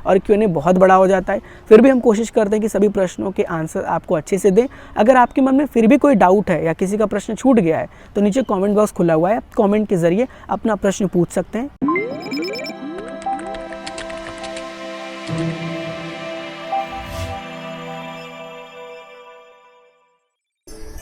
और Q&A बहुत बड़ा हो जाता है। फिर भी हम कोशिश करते हैं कि सभी प्रश्नों के आंसर आपको अच्छे से दें। अगर आपके मन में फिर भी कोई डाउट है या किसी का प्रश्न छूट गया है तो नीचे कमेंट बॉक्स खुला हुआ है, कमेंट के ज़रिए अपना प्रश्न पूछ सकते हैं।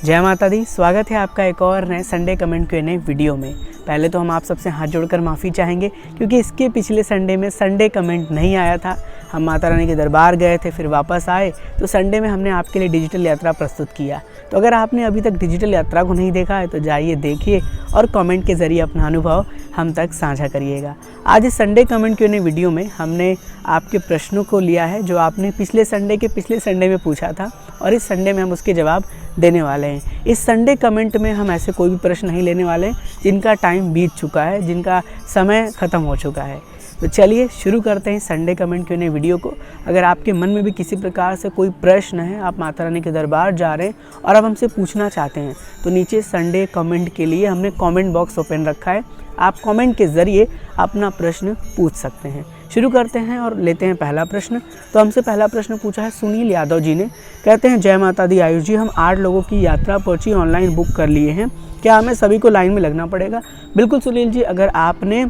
जय माता दी, स्वागत है आपका एक और नए संडे कमेंट Q&A वीडियो में। पहले तो हम आप सबसे हाथ जोड़कर माफ़ी चाहेंगे क्योंकि इसके पिछले संडे में संडे कमेंट नहीं आया था। हम माता रानी के दरबार गए थे, फिर वापस आए तो संडे में हमने आपके लिए डिजिटल यात्रा प्रस्तुत किया। तो अगर आपने अभी तक डिजिटल यात्रा को नहीं देखा है तो जाइए देखिए और कमेंट के ज़रिए अपना अनुभव हम तक साझा करिएगा। आज इस संडे कमेंट Q&A वीडियो में हमने आपके प्रश्नों को लिया है जो आपने पिछले संडे में पूछा था और इस संडे में हम उसके जवाब देने वाले हैं। इस संडे कमेंट में हम ऐसे कोई भी प्रश्न नहीं लेने वाले जिनका टाइम बीत चुका है, जिनका समय ख़त्म हो चुका है। तो चलिए शुरू करते हैं संडे कमेंट Q&A वीडियो को। अगर आपके मन में भी किसी प्रकार से कोई प्रश्न है, आप माता रानी के दरबार जा रहे हैं और आप हमसे पूछना चाहते हैं तो नीचे संडे कमेंट के लिए हमने कमेंट बॉक्स ओपन रखा है। आप कमेंट के ज़रिए अपना प्रश्न पूछ सकते हैं। शुरू करते हैं और लेते हैं पहला प्रश्न। तो हमसे पहला प्रश्न पूछा है सुनील यादव जी ने। कहते हैं जय माता दी आयुष जी, हम 8 लोगों की यात्रा पर्ची ऑनलाइन बुक कर लिए हैं, क्या हमें सभी को लाइन में लगना पड़ेगा? बिल्कुल सुनील जी, अगर आपने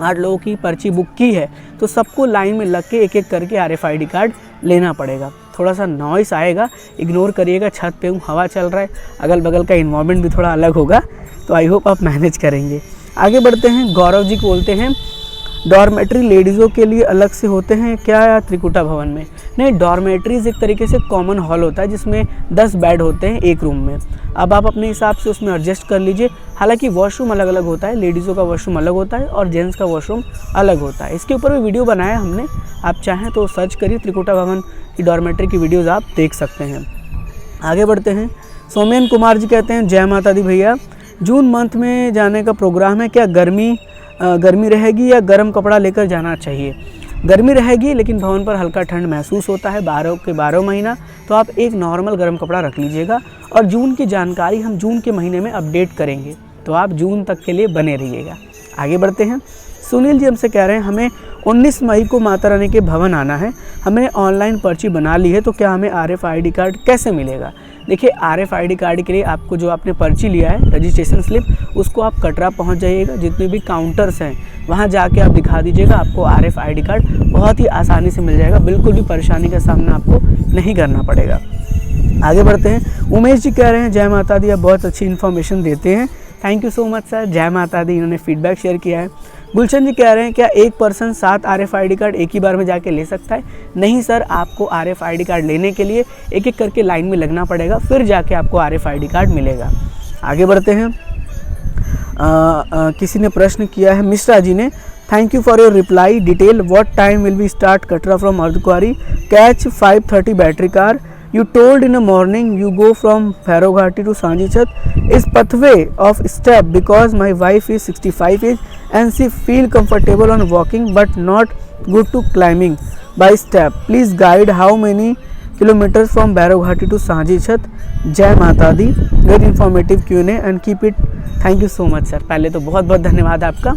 8 लोगों की पर्ची बुक की है तो सबको लाइन में लग के एक एक करके RFID कार्ड लेना पड़ेगा। थोड़ा सा नॉइस आएगा, इग्नोर करिएगा, छत पे हूँ, हवा चल रहा है, अगल बगल का इन्वायरमेंट भी थोड़ा अलग होगा, तो आई होप आप मैनेज करेंगे। आगे बढ़ते हैं। गौरव जी बोलते हैं डॉर्मेट्री लेडीज़ों के लिए अलग से होते हैं क्या या त्रिकुटा भवन में? नहीं, डॉर्मेट्रीज़ एक तरीके से कॉमन हॉल होता है जिसमें 10 बेड होते हैं एक रूम में। अब आप अपने हिसाब से उसमें एडजस्ट कर लीजिए। हालांकि वॉशरूम अलग अलग होता है, लेडीज़ों का वॉशरूम अलग होता है और जेंट्स का वॉशरूम अलग होता है। इसके ऊपर भी वीडियो बनाया हमने, आप चाहें तो सर्च करिए, त्रिकुटा भवन की डॉर्मेट्री की वीडियोज़ आप देख सकते हैं। आगे बढ़ते हैं। सौमेन कुमार जी कहते हैं जय माता दी भैया, जून मंथ में जाने का प्रोग्राम है, क्या गर्मी रहेगी या गर्म कपड़ा लेकर जाना चाहिए? गर्मी रहेगी लेकिन भवन पर हल्का ठंड महसूस होता है 12 महीना, तो आप एक नॉर्मल गर्म कपड़ा रख लीजिएगा। और जून की जानकारी हम जून के महीने में अपडेट करेंगे, तो आप जून तक के लिए बने रहिएगा। आगे बढ़ते हैं। सुनील जी हमसे कह रहे हैं हमें 19 मई को माता रानी के भवन आना है, हमने ऑनलाइन पर्ची बना ली है, तो क्या हमें RFID कार्ड कैसे मिलेगा? देखिए, RFID कार्ड के लिए आपको जो आपने पर्ची लिया है रजिस्ट्रेशन स्लिप, उसको आप कटरा पहुंच जाइएगा, जितने भी काउंटर्स हैं वहां जाके आप दिखा दीजिएगा, आपको RFID कार्ड बहुत ही आसानी से मिल जाएगा, बिल्कुल भी परेशानी का सामना आपको नहीं करना पड़ेगा। आगे बढ़ते हैं। उमेश जी कह रहे हैं जय माता दी, आप बहुत अच्छी इन्फॉर्मेशन देते हैं, thank you so much sir, जय माता दी। इन्होंने फीडबैक शेयर किया है। गुलशन जी कह रहे हैं क्या एक पर्सन 7 RFID कार्ड एक ही बार में जाके ले सकता है? नहीं सर, आपको RFID कार्ड लेने के लिए एक एक करके लाइन में लगना पड़ेगा, फिर जाके आपको RFID कार्ड मिलेगा। आगे बढ़ते हैं। किसी ने प्रश्न किया है, मिश्रा जी ने, thank you for your reply detail, what time will we start Katra from Ardhkuwari, catch 5:30 battery car, you told in the morning you go from Bhairab to Sanjichat, is pathway of step because my wife is 65 age and she feel comfortable on walking but not good to climbing by step, please guide how many kilometers from Bhairab to Sanjichat, जय माता दी, very informative Q&A and keep it, thank you so much sir. पहले तो बहुत बहुत धन्यवाद आपका,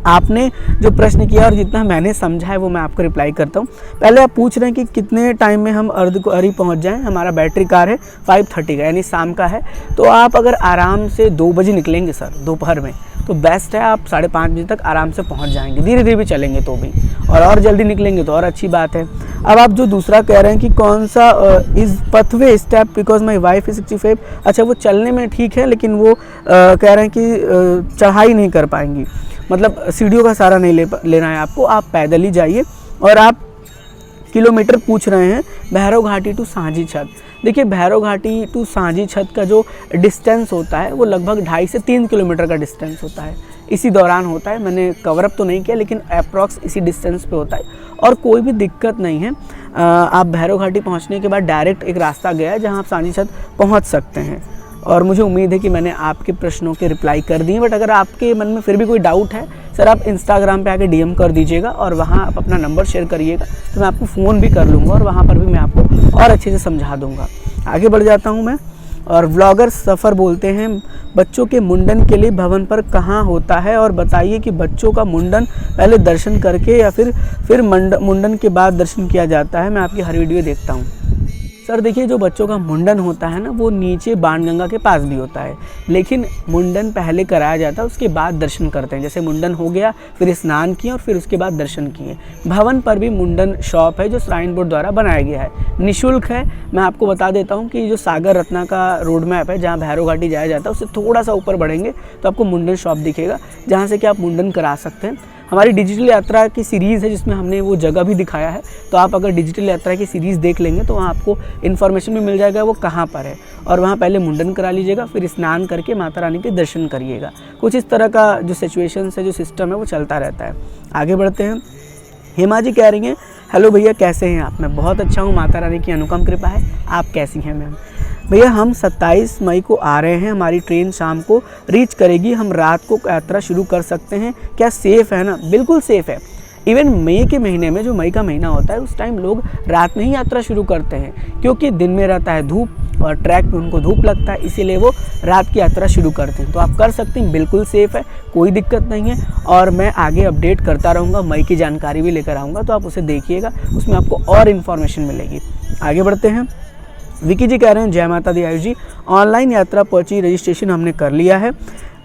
आपने जो प्रश्न किया और जितना मैंने समझा है वो मैं आपको रिप्लाई करता हूँ। पहले आप पूछ रहे हैं कि कितने टाइम में हम अर्धकुंवारी पहुँच जाएं। हमारा बैटरी कार है 5:30 का, यानी शाम का है, तो आप अगर आराम से 2 बजे निकलेंगे सर दोपहर में तो बेस्ट है, आप 5:30 बजे तक आराम से पहुँच जाएंगे, धीरे धीरे भी चलेंगे तो भी, और जल्दी निकलेंगे तो और अच्छी बात है। अब आप जो दूसरा कह रहे हैं कि कौन सा is पथवे step because my wife is 65, अच्छा वो चलने में ठीक है लेकिन वो कह रहे हैं कि चढ़ाई नहीं कर पाएंगी, मतलब सीढ़ियों का सहारा नहीं लेना है आपको, आप पैदल ही जाइए। और आप किलोमीटर पूछ रहे हैं भैरव घाटी टू सांझी छत। देखिए, भैरव घाटी टू सांझी छत का जो डिस्टेंस होता है वो लगभग 2.5 से 3 किलोमीटर का डिस्टेंस होता है, इसी दौरान होता है। मैंने कवर अप तो नहीं किया लेकिन अप्रॉक्स इसी डिस्टेंस पे होता है और कोई भी दिक्कत नहीं है। आप भैरव घाटी पहुंचने के बाद डायरेक्ट एक रास्ता गया है जहां आप सांझी छत पहुंच सकते हैं और मुझे उम्मीद है कि मैंने आपके प्रश्नों के रिप्लाई कर दिए। बट अगर आपके मन में फिर भी कोई डाउट है सर, आप इंस्टाग्राम पे आके DM कर दीजिएगा और वहाँ आप अपना नंबर शेयर करिएगा, तो मैं आपको फ़ोन भी कर लूँगा और वहाँ पर भी मैं आपको और अच्छे से समझा दूँगा। आगे बढ़ जाता हूँ मैं। और व्लॉगर सफ़र बोलते हैं बच्चों के मुंडन के लिए भवन पर कहाँ होता है, और बताइए कि बच्चों का मुंडन पहले दर्शन करके या फिर मुंडन के बाद दर्शन किया जाता है। मैं आपकी हर वीडियो देखता हूँ। सर देखिए, जो बच्चों का मुंडन होता है ना, वो नीचे बाणगंगा के पास भी होता है, लेकिन मुंडन पहले कराया जाता है, उसके बाद दर्शन करते हैं। जैसे मुंडन हो गया, फिर स्नान किए और फिर उसके बाद दर्शन किए। भवन पर भी मुंडन शॉप है जो श्राइन बोर्ड द्वारा बनाया गया है, निःशुल्क है। मैं आपको बता देता हूँ कि जो सागर रत्ना का रोड मैप है, जहाँ भैरव घाटी जाया जाता है, उससे थोड़ा सा ऊपर बढ़ेंगे तो आपको मुंडन शॉप दिखेगा, जहाँ से कि आप मुंडन करा सकते हैं। हमारी डिजिटल यात्रा की सीरीज़ है जिसमें हमने वो जगह भी दिखाया है, तो आप अगर डिजिटल यात्रा की सीरीज़ देख लेंगे तो वहाँ आपको इन्फॉर्मेशन भी मिल जाएगा वो कहाँ पर है। और वहाँ पहले मुंडन करा लीजिएगा, फिर स्नान करके माता रानी के दर्शन करिएगा। कुछ इस तरह का जो सिचुएशन है, जो सिस्टम है, वो चलता रहता है। आगे बढ़ते हैं। हेमा जी कह रही हैं, हेलो भैया कैसे हैं आप? मैं बहुत अच्छा हूँ, माता रानी की अनुपम कृपा है। आप कैसी हैं मैम? भैया हम 27 मई को आ रहे हैं, हमारी ट्रेन शाम को रीच करेगी, हम रात को यात्रा शुरू कर सकते हैं क्या? सेफ़ है ना? बिल्कुल सेफ़ है। इवन मई के महीने में, जो मई का महीना होता है, उस टाइम लोग रात में ही यात्रा शुरू करते हैं, क्योंकि दिन में रहता है धूप और ट्रैक पे उनको धूप लगता है, इसीलिए वो रात की यात्रा शुरू करते हैं। तो आप कर सकते हैं, बिल्कुल सेफ़ है, कोई दिक्कत नहीं है। और मैं आगे अपडेट करता रहूँगा, मई की जानकारी भी लेकर आऊँगा, तो आप उसे देखिएगा, उसमें आपको और इन्फॉर्मेशन मिलेगी। आगे बढ़ते हैं। विकी जी कह रहे हैं, जय माता दी आयुष जी, ऑनलाइन यात्रा पर्ची रजिस्ट्रेशन हमने कर लिया है,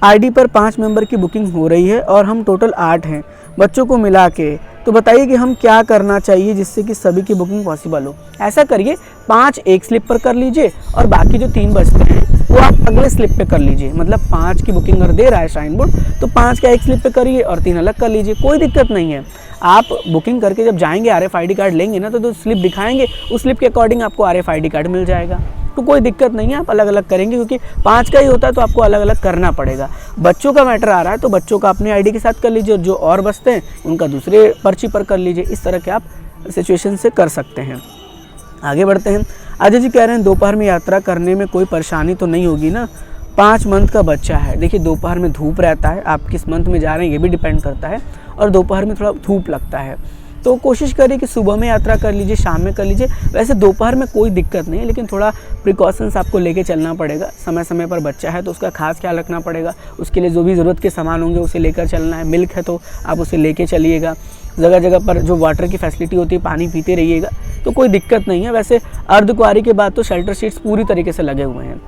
आईडी पर 5 मेंबर की बुकिंग हो रही है और हम टोटल 8 हैं बच्चों को मिला के। तो बताइए कि हम क्या करना चाहिए जिससे कि सभी की बुकिंग पॉसिबल हो? ऐसा करिए, 5 एक स्लिप पर कर लीजिए और बाकी जो 3 बचते हैं वो आप अगले स्लिप पे कर लीजिए। मतलब 5 की बुकिंग अगर दे रहा है श्राइन बोर्ड, तो 5 का एक स्लिप पे करिए और 3 अलग कर लीजिए, कोई दिक्कत नहीं है। आप बुकिंग करके जब जाएंगे, RFID कार्ड लेंगे ना, तो जो स्लिप दिखाएंगे उस स्लिप के अकॉर्डिंग आपको RFID कार्ड मिल जाएगा। तो कोई दिक्कत नहीं है, आप अलग अलग करेंगे, क्योंकि 5 का ही होता है तो आपको अलग अलग करना पड़ेगा। बच्चों का मैटर आ रहा है तो बच्चों का अपने आईडी के साथ कर लीजिए, और जो और बचते हैं उनका दूसरे पर्ची पर कर लीजिए। इस तरह के आप सिचुएशन से कर सकते हैं। आगे बढ़ते हैं। अजय जी कह रहे हैं, दोपहर में यात्रा करने में कोई परेशानी तो नहीं होगी ना? 5 मंथ का बच्चा है। देखिए, दोपहर में धूप रहता है, आप किस मंथ में जा रहे हैं ये भी डिपेंड करता है, और दोपहर में थोड़ा धूप लगता है, तो कोशिश करिए कि सुबह में यात्रा कर लीजिए, शाम में कर लीजिए। वैसे दोपहर में कोई दिक्कत नहीं है, लेकिन थोड़ा प्रिकॉशंस आपको लेके चलना पड़ेगा। समय समय पर बच्चा है तो उसका खास ख्याल रखना पड़ेगा, उसके लिए जो भी ज़रूरत के सामान होंगे उसे लेकर चलना है। मिल्क है तो आप उसे लेके चलिएगा। जगह जगह पर जो वाटर की फैसिलिटी होती है, पानी पीते रहिएगा, तो कोई दिक्कत नहीं है। वैसे अर्धकुंवारी के बाद तो शेल्टर शीट्स पूरी तरीके से लगे हुए हैं,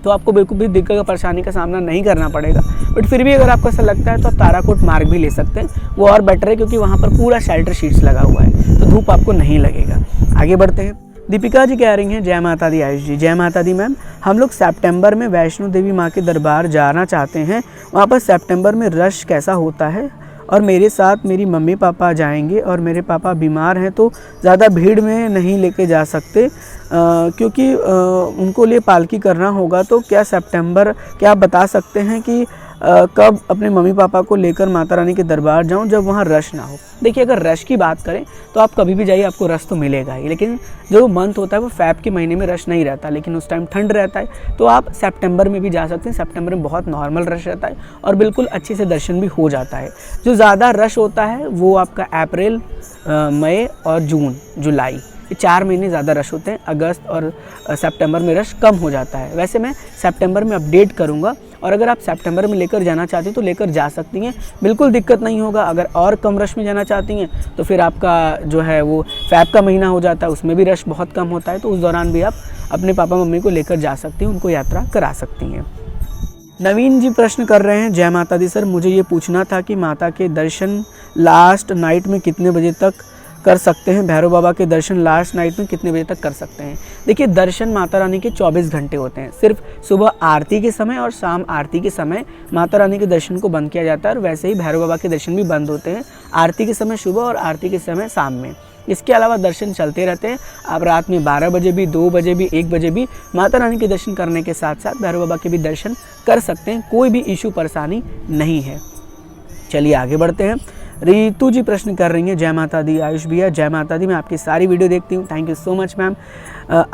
तो आपको बिल्कुल भी दिक्कत या परेशानी का सामना नहीं करना पड़ेगा। बट फिर भी अगर आपको ऐसा लगता है तो आप ताराकोट मार्ग भी ले सकते हैं, वो और बेटर है, क्योंकि वहाँ पर पूरा शेल्टर शीट्स लगा हुआ है, तो धूप आपको नहीं लगेगा। आगे बढ़ते हैं। दीपिका जी कह रही हैं, जय माता दी आयुष जी। जय माता दी मैम, हम लोग सितंबर में वैष्णो देवी माँ के दरबार जाना चाहते हैं, वहाँ पर सितंबर में रश कैसा होता है? और मेरे साथ मेरी मम्मी पापा जाएंगे और मेरे पापा बीमार हैं, तो ज़्यादा भीड़ में नहीं लेके जा सकते, क्योंकि उनको लिए पालकी करना होगा। तो क्या आप बता सकते हैं कि कब अपने मम्मी पापा को लेकर माता रानी के दरबार जाऊं जब वहां रश ना हो? देखिए, अगर रश की बात करें तो आप कभी भी जाइए, आपको रश तो मिलेगा ही, लेकिन जो मंथ होता है वो फ़ैब के महीने में रश नहीं रहता, लेकिन उस टाइम ठंड रहता है, तो आप सितंबर में भी जा सकते हैं। सितंबर में बहुत नॉर्मल रश रहता है और बिल्कुल अच्छे से दर्शन भी हो जाता है। जो ज़्यादा रश होता है वो आपका अप्रैल, मई और जून जुलाई, ये 4 महीने ज़्यादा रश होते हैं। अगस्त और सितंबर में रश कम हो जाता है। वैसे मैं सितंबर में अपडेट करूँगा, और अगर आप सितंबर में लेकर जाना चाहती हैं तो लेकर जा सकती हैं, बिल्कुल दिक्कत नहीं होगा। अगर और कम रश में जाना चाहती हैं तो फिर आपका जो है वो फ़ैब का महीना हो जाता है, उसमें भी रश बहुत कम होता है, तो उस दौरान भी आप अपने पापा मम्मी को लेकर जा सकती हैं, उनको यात्रा करा सकती हैं। नवीन जी प्रश्न कर रहे हैं, जय माता दी सर, मुझे ये पूछना था कि माता के दर्शन लास्ट नाइट में कितने बजे तक कर सकते हैं? भैरव बाबा के दर्शन लास्ट नाइट में कितने बजे तक कर सकते हैं? देखिए, दर्शन माता रानी के 24 घंटे होते हैं। सिर्फ सुबह आरती के समय और शाम आरती के समय माता रानी के दर्शन को बंद किया जाता है, और वैसे ही भैरव बाबा के दर्शन भी बंद होते हैं, आरती के समय सुबह और आरती के समय शाम में। इसके अलावा दर्शन चलते रहते हैं। आप रात में 12 बजे भी, 2 बजे भी, 1 बजे भी माता रानी के दर्शन करने के साथ साथ भैरव बाबा के भी दर्शन कर सकते हैं, कोई भी इशू परेशानी नहीं है। चलिए आगे बढ़ते हैं। रितु जी प्रश्न कर रही हैं, जय माता दी आयुष भैया। जय माता दी, मैं आपकी सारी वीडियो देखती हूँ, thank you so much ma'am.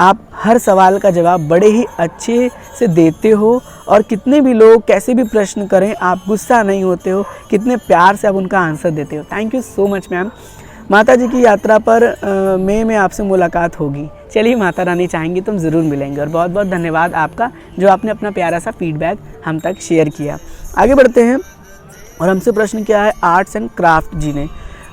आप हर सवाल का जवाब बड़े ही अच्छे से देते हो, और कितने भी लोग कैसे भी प्रश्न करें आप गुस्सा नहीं होते हो, कितने प्यार से आप उनका आंसर देते हो, thank you so much ma'am. माता जी की यात्रा पर मई में आपसे मुलाकात होगी। चलिए, माता रानी चाहेंगी तो हम ज़रूर मिलेंगे। और बहुत बहुत धन्यवाद आपका जो आपने अपना प्यारा सा फीडबैक हम तक शेयर किया। आगे बढ़ते हैं और हमसे प्रश्न किया है आर्ट्स एंड क्राफ्ट जी ने।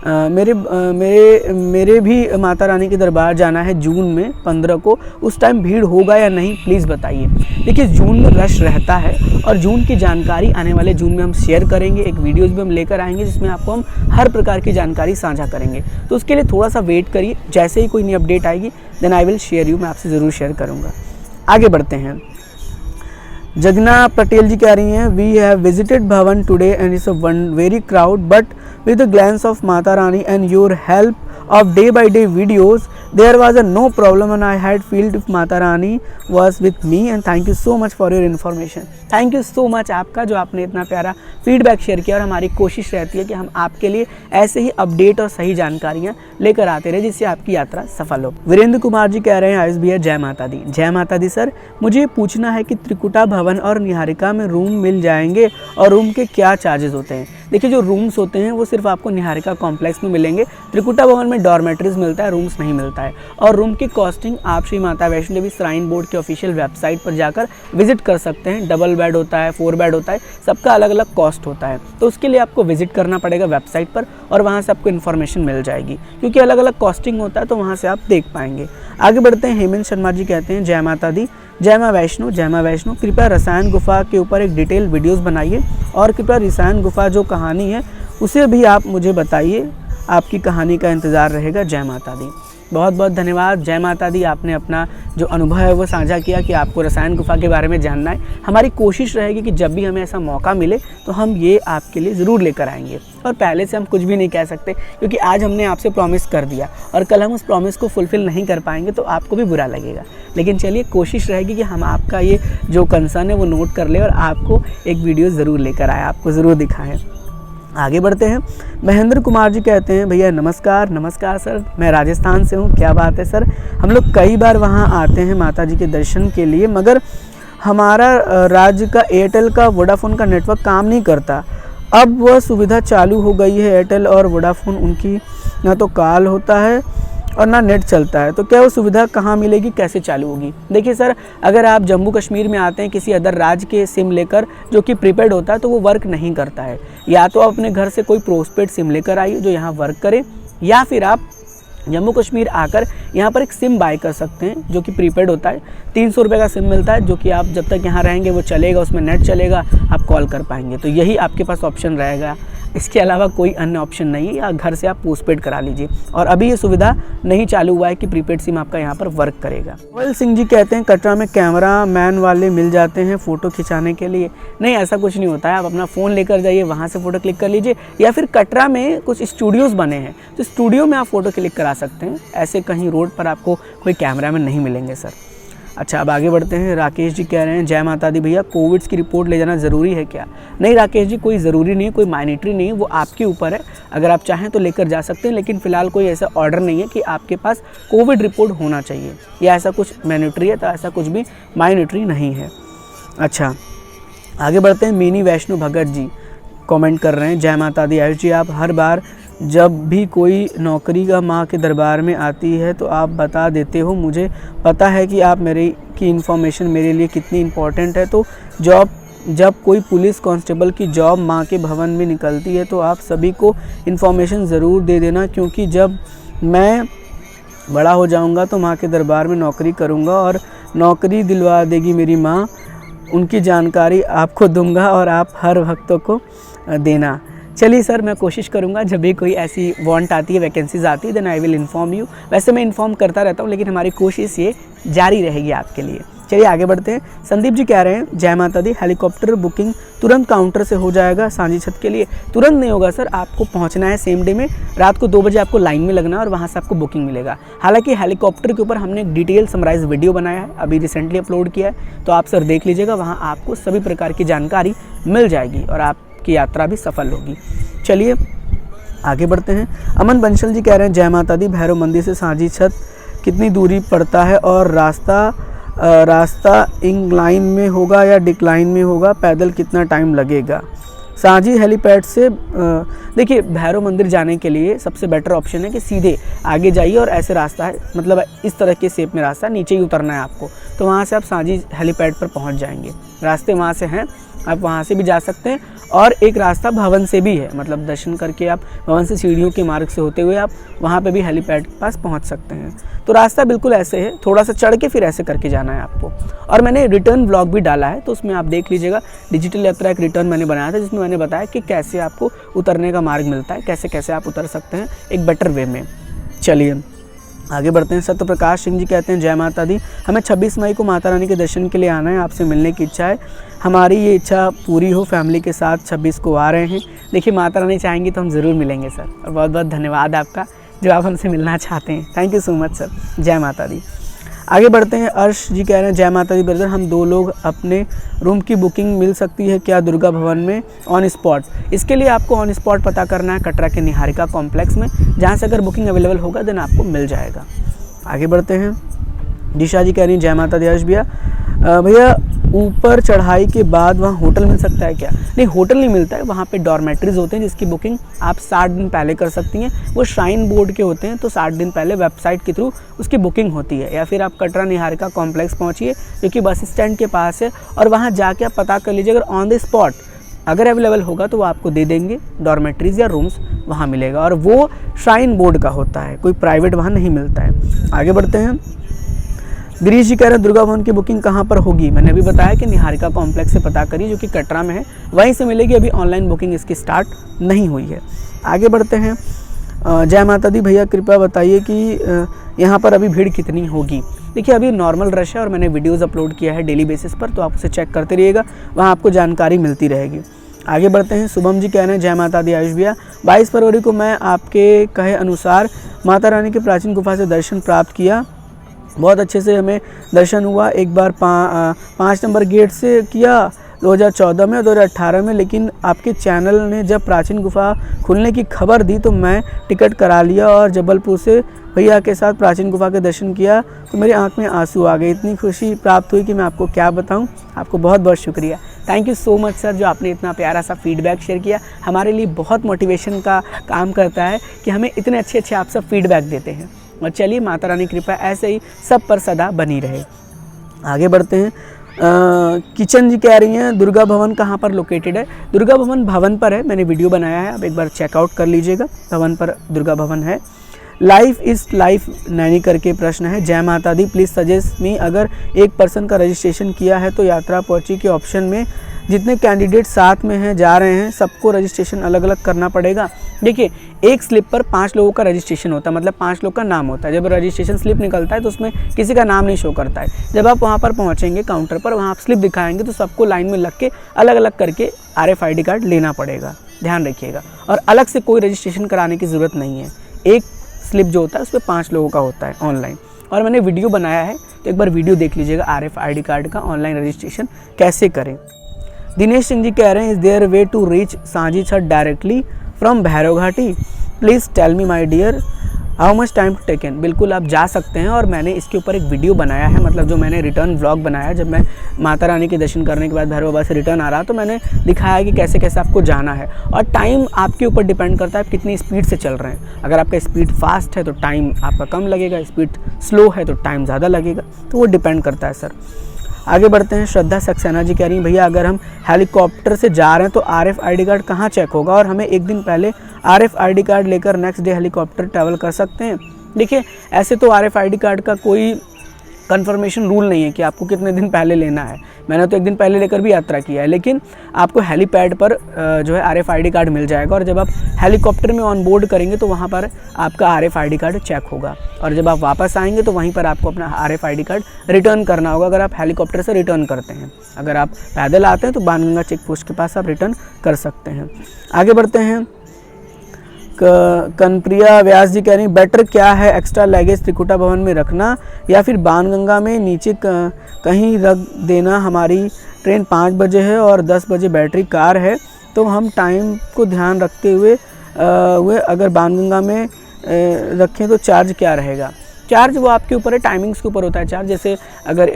मेरे भी माता रानी के दरबार जाना है जून में 15 को, उस टाइम भीड़ होगा या नहीं, प्लीज़ बताइए। देखिए, जून में रश रहता है और जून की जानकारी आने वाले जून में हम शेयर करेंगे। एक वीडियोज़ भी हम लेकर आएंगे जिसमें आपको हम हर प्रकार की जानकारी साझा करेंगे। तो उसके लिए थोड़ा सा वेट करिए, जैसे ही कोई नई अपडेट आएगी then I will share you, मैं आपसे ज़रूर शेयर करूँगा। आगे बढ़ते हैं। जगना पटेल जी कह रही हैं, वी हैव विजिटेड भवन today and it's a one very crowd but with a glance of Mata Rani and your help of day by day videos there was a no problem and I had felt if Mata Rani was with me and thank you so much for your information। Thank you so much आपका जो आपने इतना प्यारा feedback share किया। और हमारी कोशिश रहती है कि हम आपके लिए ऐसे ही अपडेट और सही जानकारियाँ लेकर आते रहे जिससे आपकी यात्रा सफल हो। वीरेंद्र कुमार जी कह रहे हैं, आयुष भैया जय माता दी। जय माता दी सर, मुझे पूछना है कि त्रिकुटा भवन और निहारिका में रूम मिल जाएंगे और रूम के क्या चार्जेस होते हैं। देखिए, जो रूम्स होते हैं वो सिर्फ आपको निहारिका कॉम्प्लेक्स में मिलेंगे। त्रिकुटा भवन में डॉर्मेटरीज मिलता है, रूम्स नहीं मिलता है। और रूम की कॉस्टिंग आप श्री माता वैष्णो देवी श्राइन बोर्ड के ऑफिशियल वेबसाइट पर जाकर विजिट कर सकते हैं। डबल बेड होता है, 4 बेड होता है, सबका अलग अलग कॉस्ट होता है। तो उसके लिए आपको विजिट करना पड़ेगा वेबसाइट पर और वहाँ से आपको इन्फॉर्मेशन मिल जाएगी, क्योंकि अलग अलग कॉस्टिंग होता है तो वहाँ से आप देख पाएंगे। आगे बढ़ते हैं। हेमंत शर्मा जी कहते हैं, जय माता दी, जय माँ वैष्णो, जय माँ वैष्णो। कृपया रसायन गुफा के ऊपर एक डिटेल वीडियोस बनाइए और कृपया रसायन गुफा जो कहानी है उसे भी आप मुझे बताइए, आपकी कहानी का इंतज़ार रहेगा। जय माता दी। बहुत बहुत धन्यवाद। जय माता दी, आपने अपना जो अनुभव है वो साझा किया कि आपको रसायन गुफा के बारे में जानना है। हमारी कोशिश रहेगी कि जब भी हमें ऐसा मौका मिले तो हम ये आपके लिए ज़रूर लेकर आएंगे। और पहले से हम कुछ भी नहीं कह सकते, क्योंकि आज हमने आपसे प्रॉमिस कर दिया और कल हम उस प्रॉमिस को फुलफ़िल नहीं कर पाएंगे तो आपको भी बुरा लगेगा। लेकिन चलिए, कोशिश रहेगी कि हम आपका ये जो कंसर्न है वो नोट कर लें और आपको एक वीडियो ज़रूर लेकर आए, आपको ज़रूर दिखाएँ। आगे बढ़ते हैं। महेंद्र कुमार जी कहते हैं, भैया नमस्कार। नमस्कार सर, मैं राजस्थान से हूँ। क्या बात है सर, हम लोग कई बार वहाँ आते हैं माता जी के दर्शन के लिए, मगर हमारा राज्य का एयरटेल का वोडाफोन का नेटवर्क काम नहीं करता। अब वह सुविधा चालू हो गई है एयरटेल और वोडाफोन, उनकी ना तो कॉल होता है और ना नेट चलता है, तो क्या वो सुविधा कहाँ मिलेगी, कैसे चालू होगी? देखिए सर, अगर आप जम्मू कश्मीर में आते हैं किसी अदर राज्य के सिम लेकर जो कि प्रीपेड होता है तो वो वर्क नहीं करता है। या तो आप अपने घर से कोई पोस्टपेड सिम लेकर आइए जो यहाँ वर्क करे, या फिर आप जम्मू कश्मीर आकर यहाँ पर एक सिम बाय कर सकते हैं जो कि प्रीपेड होता है। 300 रुपये का सिम मिलता है जो कि आप जब तक यहाँ रहेंगे वो चलेगा, उसमें नेट चलेगा, आप कॉल कर पाएंगे। तो यही आपके पास ऑप्शन रहेगा, इसके अलावा कोई अन्य ऑप्शन नहीं है। या घर से आप पोस्टपेड करा लीजिए। और अभी ये सुविधा नहीं चालू हुआ है कि प्रीपेड सिम आपका यहाँ पर वर्क करेगा। रोयल सिंह जी कहते हैं, कटरा में कैमरा मैन वाले मिल जाते हैं फ़ोटो खिंचाने के लिए। नहीं, ऐसा कुछ नहीं होता है। आप अपना फ़ोन लेकर जाइए, वहाँ से फ़ोटो क्लिक कर लीजिए, या फिर कटरा में कुछ स्टूडियोज़ बने हैं तो स्टूडियो में आप फ़ोटो क्लिक करा सकते हैं। ऐसे कहीं रोड पर आपको कोई कैमरामैन नहीं मिलेंगे सर। अच्छा, अब आगे बढ़ते हैं। राकेश जी कह रहे हैं, जय माता दी भैया, कोविड की रिपोर्ट ले जाना ज़रूरी है क्या? नहीं राकेश जी, कोई ज़रूरी नहीं है, कोई मैंडेटरी नहीं है, वो आपके ऊपर है। अगर आप चाहें तो लेकर जा सकते हैं, लेकिन फ़िलहाल कोई ऐसा ऑर्डर नहीं है कि आपके पास कोविड रिपोर्ट होना चाहिए या ऐसा कुछ मैंडेटरी है, तो ऐसा कुछ भी मैंडेटरी नहीं है। अच्छा, आगे बढ़ते हैं। मिनी वैष्णो भगत जी कमेंट कर रहे हैं, जय माता दी आयुष जी, आप हर बार जब भी कोई नौकरी का माँ के दरबार में आती है तो आप बता देते हो। मुझे पता है कि आप मेरी की इन्फॉर्मेशन मेरे लिए कितनी इम्पोर्टेंट है। तो जब कोई पुलिस कांस्टेबल की जॉब माँ के भवन में निकलती है तो आप सभी को इन्फॉर्मेशन ज़रूर दे देना, क्योंकि जब मैं बड़ा हो जाऊँगा तो माँ के दरबार में नौकरी करूँगा और नौकरी दिलवा देगी मेरी माँ। उनकी जानकारी आपको दूंगा और आप हर भक्तों को देना। चलिए सर, मैं कोशिश करूंगा जब भी कोई ऐसी वांट आती है, वैकेंसीज आती है, then I will inform you. वैसे मैं इन्फॉर्म करता रहता हूँ, लेकिन हमारी कोशिश ये जारी रहेगी आपके लिए। चलिए आगे बढ़ते हैं। संदीप जी कह रहे हैं, जय माता दी, हेलीकॉप्टर बुकिंग तुरंत काउंटर से हो जाएगा सांझी छत के लिए? तुरंत नहीं होगा सर, आपको पहुंचना है सेम डे में, रात को 2 बजे आपको लाइन में लगना है और वहां से आपको बुकिंग मिलेगा। हालांकि हेलीकॉप्टर के ऊपर हमने एक डिटेल समराइज वीडियो बनाया है, अभी रिसेंटली अपलोड किया है, तो आप सर देख लीजिएगा, वहाँ आपको सभी प्रकार की जानकारी मिल जाएगी और आपकी यात्रा भी सफल होगी। चलिए आगे बढ़ते हैं। अमन बंसल जी कह रहे हैं, जय माता दी, भैरव मंदिर से सांझी छत कितनी दूरी पड़ता है और रास्ता इंक्लाइन में होगा या डिक्लाइन में होगा? पैदल कितना टाइम लगेगा? सांझी हेलीपैड से देखिए भैरव मंदिर जाने के लिए सबसे बेटर ऑप्शन है कि सीधे आगे जाइए और ऐसे रास्ता है, मतलब इस तरह के शेप में रास्ता, नीचे ही उतरना है आपको, तो वहाँ से आप सांझी हेलीपैड पर पहुँच जाएंगे। रास्ते वहाँ से हैं, आप वहाँ से भी जा सकते हैं। और एक रास्ता भवन से भी है, मतलब दर्शन करके आप भवन से सीढ़ियों के मार्ग से होते हुए आप वहाँ पे भी हेलीपैड के पास पहुँच सकते हैं। तो रास्ता बिल्कुल ऐसे है, थोड़ा सा चढ़ के फिर ऐसे करके जाना है आपको। और मैंने रिटर्न व्लॉग भी डाला है, तो उसमें आप देख लीजिएगा। डिजिटल यात्रा एक रिटर्न मैंने बनाया था, जिसमें मैंने बताया कि कैसे आपको उतरने का मार्ग मिलता है, कैसे कैसे आप उतर सकते हैं एक बेटर वे में। चलिए आगे बढ़ते हैं। सत्यप्रकाश सिंह जी कहते हैं, जय माता दी, हमें 26 मई को माता रानी के दर्शन के लिए आना है, आपसे मिलने की इच्छा है। हमारी ये इच्छा पूरी हो, फैमिली के साथ 26 को आ रहे हैं। देखिए माता रानी चाहेंगी तो हम ज़रूर मिलेंगे सर, और बहुत बहुत धन्यवाद आपका जो आप हमसे मिलना चाहते हैं। Thank you so much sir, जय माता दी। आगे बढ़ते हैं। अर्श जी कह रहे हैं, जय माता दी ब्रदर, हम 2 लोग अपने रूम की बुकिंग मिल सकती है क्या दुर्गा भवन में ऑन स्पॉट? इसके लिए आपको ऑन स्पॉट पता करना है कटरा के निहारिका कॉम्प्लेक्स में, जहाँ से अगर बुकिंग अवेलेबल होगा देन आपको मिल जाएगा। आगे बढ़ते हैं। दिशा जी कह रही हैं, जय माता दी हर्ष भैया, भैया ऊपर चढ़ाई के बाद वहाँ होटल मिल सकता है क्या? नहीं, होटल नहीं मिलता है, वहाँ पे डॉर्मेट्रीज होते हैं जिसकी बुकिंग आप 60 दिन पहले कर सकती हैं। वो श्राइन बोर्ड के होते हैं, तो 60 दिन पहले वेबसाइट के थ्रू उसकी बुकिंग होती है। या फिर आप कटरा निहारिका कॉम्प्लेक्स पहुँचिए जो कि बस स्टैंड के पास है, और वहाँ जाके आप पता कर लीजिए, अगर ऑन द स्पॉट अगर अवेलेबल होगा तो वो आपको दे देंगे, डॉर्मेट्रीज या रूम्स वहाँ मिलेगा। और वो श्राइन बोर्ड का होता है, कोई प्राइवेट वहाँ नहीं मिलता है। आगे बढ़ते हैं। गिरीश जी कह रहे हैं, दुर्गा भवन की बुकिंग कहाँ पर होगी? मैंने अभी बताया कि निहारिका कॉम्प्लेक्स से पता करिए जो कि कटरा में है, वहीं से मिलेगी। अभी ऑनलाइन बुकिंग इसकी स्टार्ट नहीं हुई है। आगे बढ़ते हैं। जय माता दी, भैया कृपया बताइए कि यहाँ पर अभी भीड़ कितनी होगी? देखिए अभी नॉर्मल रश है, और मैंने वीडियोज़ अपलोड किया है डेली बेसिस पर, तो आप उसे चेक करते रहिएगा, वहाँ आपको जानकारी मिलती रहेगी। आगे बढ़ते हैं। शुभम जी कह रहे हैं, जय माता दी आयुष भैया, 22 फरवरी को मैं आपके कहे अनुसार माता रानी की प्राचीन गुफा से दर्शन प्राप्त किया, बहुत अच्छे से हमें दर्शन हुआ। एक बार 5 नंबर गेट से किया 2014 में, 2018 में, लेकिन आपके चैनल ने जब प्राचीन गुफा खुलने की खबर दी तो मैं टिकट करा लिया और जबलपुर से भैया के साथ प्राचीन गुफा के दर्शन किया, तो मेरी आंख में आंसू आ गए। इतनी खुशी प्राप्त हुई कि मैं आपको क्या बताऊं। आपको बहुत बहुत शुक्रिया, thank you so much sir, जो आपने इतना प्यारा सा फीडबैक शेयर किया। हमारे लिए बहुत मोटिवेशन का काम करता है कि हमें इतने अच्छे अच्छे आप सब फीडबैक देते हैं। और चलिए माता रानी कृपा ऐसे ही सब पर सदा बनी रहे। आगे बढ़ते हैं। किचन जी कह रही हैं, दुर्गा भवन कहाँ पर लोकेटेड है? दुर्गा भवन भवन पर है, मैंने वीडियो बनाया है, आप एक बार चेकआउट कर लीजिएगा। भवन पर दुर्गा भवन है। लाइफ इज़ लाइफ नैनी करके प्रश्न है, जय माता दी, प्लीज़ सजेस्ट मी, अगर एक पर्सन का रजिस्ट्रेशन किया है तो यात्रा पर्ची के ऑप्शन में जितने कैंडिडेट साथ में हैं जा रहे हैं सबको रजिस्ट्रेशन अलग अलग करना पड़ेगा? देखिए एक स्लिप पर 5 लोगों का रजिस्ट्रेशन होता है, मतलब 5 लोग का नाम होता है। जब रजिस्ट्रेशन स्लिप निकलता है तो उसमें किसी का नाम नहीं शो करता है। जब आप वहाँ पर पहुँचेंगे काउंटर पर, वहाँ आप स्लिप दिखाएंगे तो सबको लाइन में लग के अलग अलग करके RFID कार्ड लेना पड़ेगा, ध्यान रखिएगा। और अलग से कोई रजिस्ट्रेशन कराने की ज़रूरत नहीं है। एक स्लिप जो होता है उस पर 5 लोगों का होता है ऑनलाइन, और मैंने वीडियो बनाया है, तो एक बार वीडियो देख लीजिएगा RFID कार्ड का ऑनलाइन रजिस्ट्रेशन कैसे करें। दिनेश सिंह जी कह रहे हैं, is there way to reach Sanjhi Chhat directly from Bhairav Ghati? Please tell me my dear, how much time to taken? बिल्कुल आप जा सकते हैं, और मैंने इसके ऊपर एक वीडियो बनाया है, मतलब जो मैंने रिटर्न व्लॉग बनाया जब मैं माता रानी के दर्शन करने के बाद भैरव बाबा से रिटर्न आ रहा, तो मैंने दिखाया कि कैसे कैसे आपको जाना है। और टाइम आपके ऊपर डिपेंड करता है आप कितनी स्पीड से चल रहे हैं। अगर आपका स्पीड फास्ट है तो टाइम आपका कम लगेगा, स्पीड स्लो है तो टाइम ज़्यादा लगेगा, तो वो डिपेंड करता है सर। आगे बढ़ते हैं। श्रद्धा सक्सेना जी कह रही हैं, भैया अगर हम हेलीकॉप्टर से जा रहे हैं तो RFID कार्ड कहाँ चेक होगा, और हमें एक दिन पहले RFID कार्ड लेकर नेक्स्ट डे हेलीकॉप्टर ट्रैवल कर सकते हैं? देखिए ऐसे तो RFID कार्ड का कोई कंफर्मेशन रूल नहीं है कि आपको कितने दिन पहले लेना है। मैंने तो एक दिन पहले लेकर भी यात्रा किया है, लेकिन आपको हेलीपैड पर जो है RFID कार्ड मिल जाएगा, और जब आप हेलीकॉप्टर में ऑन बोर्ड करेंगे तो वहाँ पर आपका RFID कार्ड चेक होगा, और जब आप वापस आएंगे तो वहीं पर आपको अपना RFID कार्ड रिटर्न करना होगा, अगर आप हेलीकॉप्टर से रिटर्न करते हैं। अगर आप पैदल आते हैं तो बाणगंगा चेक पोस्ट के पास आप रिटर्न कर सकते हैं। आगे बढ़ते हैं। कनप्रिया व्यास जी कह रही हैं, बेटर क्या है एक्स्ट्रा लगेज त्रिकुटा भवन में रखना या फिर बाणगंगा में नीचे कहीं रख देना? हमारी ट्रेन 5 बजे है और 10 बजे बैटरी कार है, तो हम टाइम को ध्यान रखते हुए अगर बाणगंगा में रखें तो चार्ज क्या रहेगा? चार्ज वो आपके ऊपर है, टाइमिंग्स के ऊपर होता है चार्ज। जैसे अगर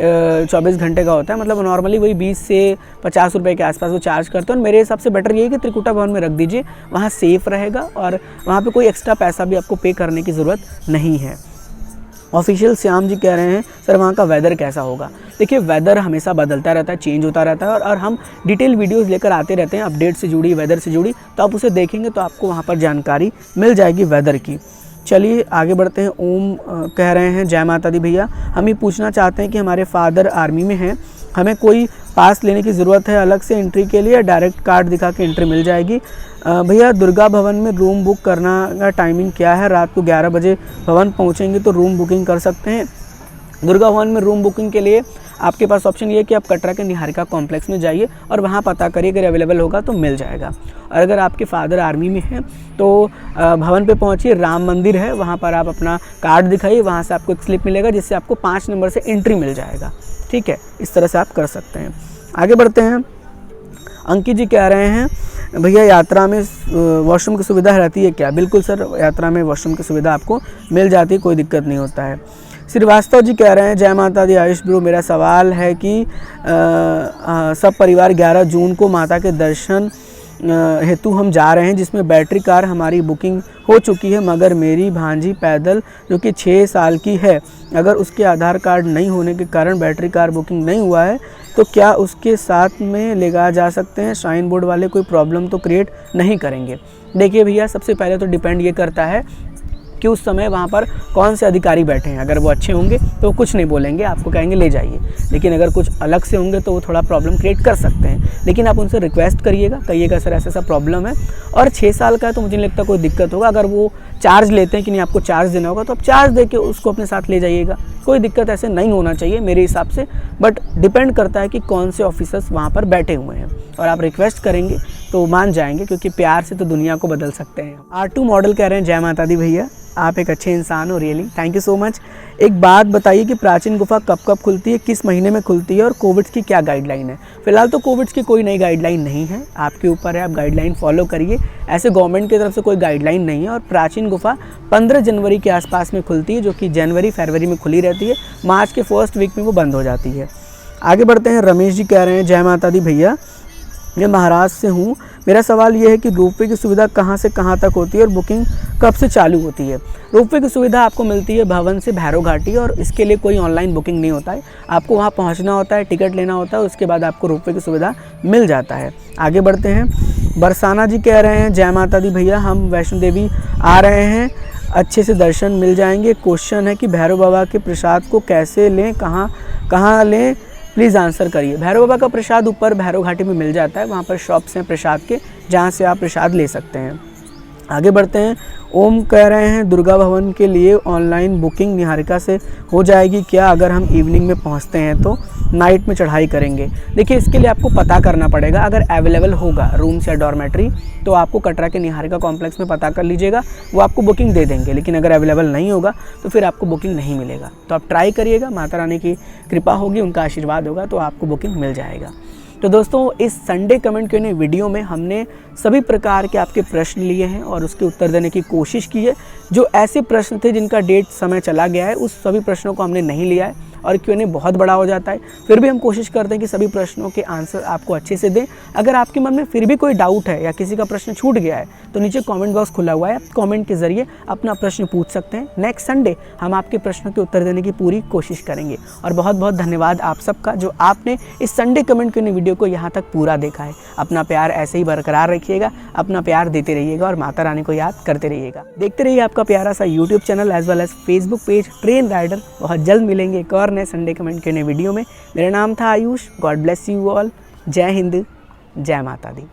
24 घंटे का होता है, मतलब नॉर्मली वही 20 से 50 रुपये के आसपास वो चार्ज करते हैं। और मेरे हिसाब से बेटर ये है कि त्रिकुटा भवन में रख दीजिए, वहाँ सेफ़ रहेगा और वहाँ पे कोई एक्स्ट्रा पैसा भी आपको पे करने की ज़रूरत नहीं है। ऑफिशियल श्याम जी कह रहे हैं सर वहाँ का वेदर कैसा होगा। देखिए वेदर हमेशा बदलता रहता है, चेंज होता रहता है और हम डिटेल वीडियोस लेकर आते रहते हैं अपडेट से जुड़ी, वेदर से जुड़ी, तो आप उसे देखेंगे तो आपको वहाँ पर जानकारी मिल जाएगी वेदर की। चलिए आगे बढ़ते हैं। ओम कह रहे हैं जय माता दी भैया, हम ये पूछना चाहते हैं कि हमारे फादर आर्मी में हैं, हमें कोई पास लेने की ज़रूरत है अलग से एंट्री के लिए, डायरेक्ट कार्ड दिखा के एंट्री मिल जाएगी। भैया दुर्गा भवन में रूम बुक करना का टाइमिंग क्या है, रात को 11 बजे भवन पहुंचेंगे तो रूम बुकिंग कर सकते हैं। दुर्गा भवन में रूम बुकिंग के लिए आपके पास ऑप्शन ये है कि आप कटरा के निहारिका कॉम्प्लेक्स में जाइए और वहाँ पता करिए, अगर अवेलेबल होगा तो मिल जाएगा। और अगर आपके फादर आर्मी में हैं तो भवन पे पहुँचिए, राम मंदिर है वहाँ पर आप अपना कार्ड दिखाइए, वहाँ से आपको एक स्लिप मिलेगा जिससे आपको 5 नंबर से एंट्री मिल जाएगा। ठीक है, इस तरह से आप कर सकते हैं। आगे बढ़ते हैं। अंकित जी कह रहे हैं भैया यात्रा में वॉशरूम की सुविधा रहती है क्या। बिल्कुल सर, यात्रा में वॉशरूम की सुविधा आपको मिल जाती है, कोई दिक्कत नहीं होता है। श्रीवास्तव जी कह रहे हैं जय माता दी आयुष ब्रो, मेरा सवाल है कि सब परिवार 11 जून को माता के दर्शन हेतु हम जा रहे हैं, जिसमें बैटरी कार हमारी बुकिंग हो चुकी है, मगर मेरी भांजी पैदल जो कि 6 साल की है, अगर उसके आधार कार्ड नहीं होने के कारण बैटरी कार बुकिंग नहीं हुआ है तो क्या उसके साथ में ले जा सकते हैं। श्राइन बोर्ड वाले कोई प्रॉब्लम तो क्रिएट नहीं करेंगे। देखिए भैया, सबसे पहले तो डिपेंड ये करता है कि उस समय वहाँ पर कौन से अधिकारी बैठे हैं। अगर वो अच्छे होंगे तो वो कुछ नहीं बोलेंगे, आपको कहेंगे ले जाइए। लेकिन अगर कुछ अलग से होंगे तो वो थोड़ा प्रॉब्लम क्रिएट कर सकते हैं। लेकिन आप उनसे रिक्वेस्ट करिएगा, कहिएगा सर ऐसा प्रॉब्लम है। और 6 साल का है तो मुझे नहीं लगता कोई दिक्कत होगा। अगर वो चार्ज लेते हैं कि नहीं आपको चार्ज देना होगा तो आप चार्ज दे के उसको अपने साथ ले जाइएगा, कोई दिक्कत ऐसे नहीं होना चाहिए मेरे हिसाब से। बट डिपेंड करता है कि कौन से ऑफिसर्स वहाँ पर बैठे हुए हैं, और आप रिक्वेस्ट करेंगे तो मान जाएंगे, क्योंकि प्यार से तो दुनिया को बदल सकते हैं। R2 मॉडल कह रहे हैं जय माता दी भैया, आप एक अच्छे इंसान हो, really thank you so much. एक बात बताइए कि प्राचीन गुफा कब कब खुलती है, किस महीने में खुलती है और कोविड की क्या गाइडलाइन है। फिलहाल तो कोविड की कोई नई गाइडलाइन नहीं है, आपके ऊपर है, आप गाइडलाइन फॉलो करिए। ऐसे गवर्नमेंट की तरफ से कोई गाइडलाइन नहीं है। और प्राचीन गुफा 15 जनवरी के आसपास में खुलती है, जो कि जनवरी फरवरी में खुली रहती है, मार्च के फर्स्ट वीक में वो बंद हो जाती है। आगे बढ़ते हैं। रमेश जी कह रहे हैं जय माता दी भैया, मैं महाराष्ट्र से हूँ, मेरा सवाल ये है कि रोपवे की सुविधा कहाँ से कहाँ तक होती है और बुकिंग कब से चालू होती है। रोपवे की सुविधा आपको मिलती है भवन से भैरव घाटी, और इसके लिए कोई ऑनलाइन बुकिंग नहीं होता है, आपको वहाँ पहुँचना होता है, टिकट लेना होता है, उसके बाद आपको रोपवे की सुविधा मिल जाता है। आगे बढ़ते हैं। बरसाना जी कह रहे हैं जय माता दी भैया, हम वैष्णो देवी आ रहे हैं, अच्छे से दर्शन मिल जाएंगे। क्वेश्चन है कि भैरव बाबा के प्रसाद को कैसे लें, कहाँ लें, प्लीज़ आंसर करिए। भैरव बाबा का प्रसाद ऊपर भैरव घाटी में मिल जाता है, वहाँ पर शॉप्स हैं प्रसाद के, जहाँ से आप प्रसाद ले सकते हैं। आगे बढ़ते हैं। ओम कह रहे हैं दुर्गा भवन के लिए ऑनलाइन बुकिंग निहारिका से हो जाएगी क्या, अगर हम इवनिंग में पहुंचते हैं तो नाइट में चढ़ाई करेंगे। देखिए इसके लिए आपको पता करना पड़ेगा, अगर अवेलेबल होगा रूम्स या डॉर्मेट्री तो आपको कटरा के निहारिका कॉम्प्लेक्स में पता कर लीजिएगा, वो आपको बुकिंग दे देंगे। लेकिन अगर अवेलेबल नहीं होगा तो फिर आपको बुकिंग नहीं मिलेगा। तो आप ट्राई करिएगा, माता रानी की कृपा होगी, उनका आशीर्वाद होगा तो आपको बुकिंग मिल जाएगा। तो दोस्तों इस संडे कमेंट Q&A वीडियो में हमने सभी प्रकार के आपके प्रश्न लिए हैं और उसके उत्तर देने की कोशिश की है। जो ऐसे प्रश्न थे जिनका डेट समय चला गया है, उस सभी प्रश्नों को हमने नहीं लिया है और Q&A बहुत बड़ा हो जाता है। फिर भी हम कोशिश करते हैं कि सभी प्रश्नों के आंसर आपको अच्छे से दें। अगर आपके मन में फिर भी कोई डाउट है या किसी का प्रश्न छूट गया है तो नीचे कमेंट बॉक्स खुला हुआ है, आप कमेंट के ज़रिए अपना प्रश्न पूछ सकते हैं। नेक्स्ट संडे हम आपके प्रश्नों के उत्तर देने की पूरी कोशिश करेंगे। और बहुत बहुत धन्यवाद आप सबका जो आपने इस संडे कमेंट Q&A वीडियो को यहाँ तक पूरा देखा है। अपना प्यार ऐसे ही बरकरार रखिएगा, अपना प्यार देते रहिएगा और माता रानी को याद करते रहिएगा। देखते रहिए आपका प्यारा सा YouTube channel as well as Facebook page train rider. बहुत जल्द मिलेंगे एक और नए संडे कमेंट Q&A वीडियो में। मेरा नाम था Ayush. God bless you all. जय हिंद, जय माता दी।